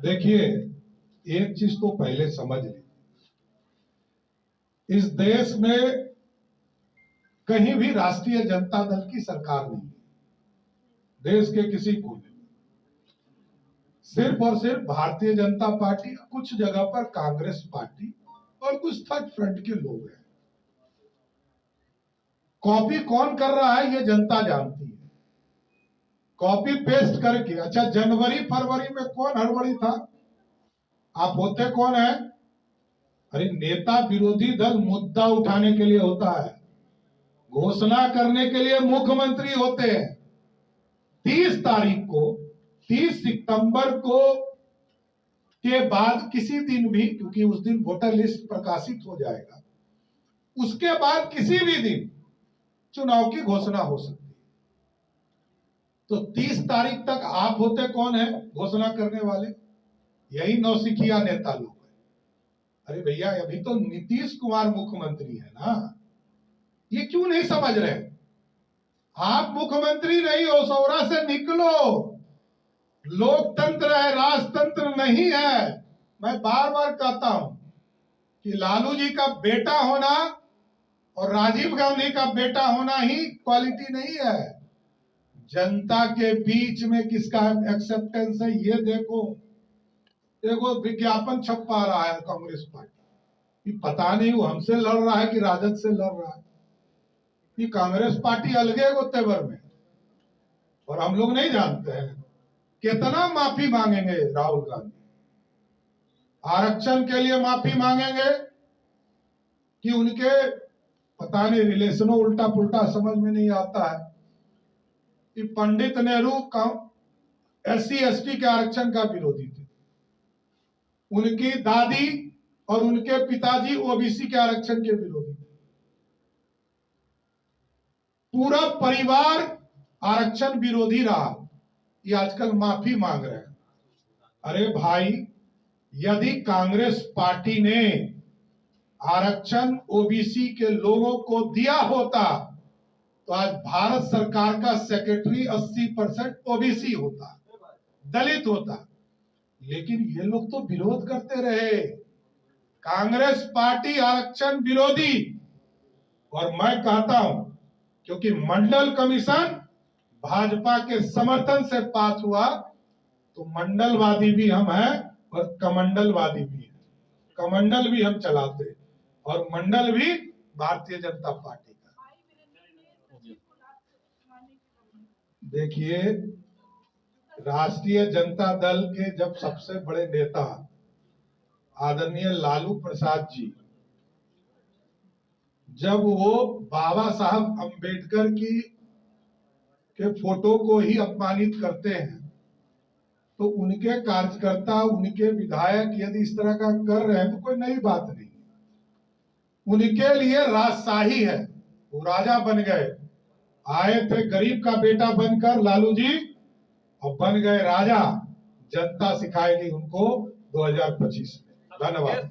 देखिए, एक चीज तो पहले समझ ली, इस देश में कहीं भी राष्ट्रीय जनता दल की सरकार नहीं है। देश के किसी कोने में सिर्फ और सिर्फ भारतीय जनता पार्टी, कुछ जगह पर कांग्रेस पार्टी और कुछ थर्ड फ्रंट के लोग हैं। कॉपी कौन कर रहा है ये जनता जानती है। कॉपी पेस्ट करके, अच्छा जनवरी फरवरी में कौन हड़बड़ी था? आप होते कौन है? अरे नेता विरोधी दल मुद्दा उठाने के लिए होता है, घोषणा करने के लिए मुख्यमंत्री होते हैं। 30 तारीख को, 30 सितंबर को के बाद किसी दिन भी, क्योंकि उस दिन वोटर लिस्ट प्रकाशित हो जाएगा, उसके बाद किसी भी दिन चुनाव की घोषणा हो सकती है। तो 30 तारीख तक आप होते कौन है घोषणा करने वाले? यही नौसिखिया नेता लोग हैं। अरे भैया, अभी तो नीतीश कुमार मुख्यमंत्री है ना, ये क्यों नहीं समझ रहे? आप मुख्यमंत्री नहीं हो, सौरा से निकलो। लोकतंत्र है, राजतंत्र नहीं है। मैं बार बार कहता हूं कि लालू जी का बेटा होना और राजीव गांधी का बेटा होना ही क्वालिटी नहीं है। जनता के बीच में किसका एक्सेप्टेंस है ये देखो। देखो, विज्ञापन छपा रहा है कांग्रेस पार्टी, पता नहीं वो हमसे लड़ रहा है कि राजद से लड़ रहा है। ये कांग्रेस पार्टी अलगे गोतेवर में, और हम लोग नहीं जानते हैं कितना माफी मांगेंगे राहुल गांधी। आरक्षण के लिए माफी मांगेंगे कि उनके पता नहीं रिलेशनों उल्टा पुल्टा समझ में नहीं आता है कि पंडित नेहरू SC ST के आरक्षण का विरोधी थे, उनकी दादी और उनके पिताजी OBC के आरक्षण के विरोधी थे, पूरा परिवार आरक्षण विरोधी रहा। ये आजकल माफी मांग रहे हैं। अरे भाई, यदि कांग्रेस पार्टी ने आरक्षण OBC के लोगों को दिया होता तो आज भारत सरकार का सेक्रेटरी 80% OBC होता, दलित होता। लेकिन ये लोग तो विरोध करते रहे। कांग्रेस पार्टी आरक्षण विरोधी, और मैं कहता हूं क्योंकि मंडल कमीशन भाजपा के समर्थन से पास हुआ, तो मंडलवादी भी हम हैं और कमंडलवादी भी हैं। कमंडल भी हम चलाते और मंडल भी भारतीय जनता पार्टी का। देखिए, राष्ट्रीय जनता दल के जब सबसे बड़े नेता आदरणीय लालू प्रसाद जी, जब वो बाबा साहब अंबेडकर की के फोटो को ही अपमानित करते हैं, तो उनके कार्यकर्ता, उनके विधायक यदि इस तरह का कर रहे हैं तो कोई नई बात नहीं। उनके लिए राजशाही है, वो राजा बन गए। आए थे गरीब का बेटा बनकर लालू जी, और बन गए राजा। जनता सिखाएगी उनको 2025 में। धन्यवाद।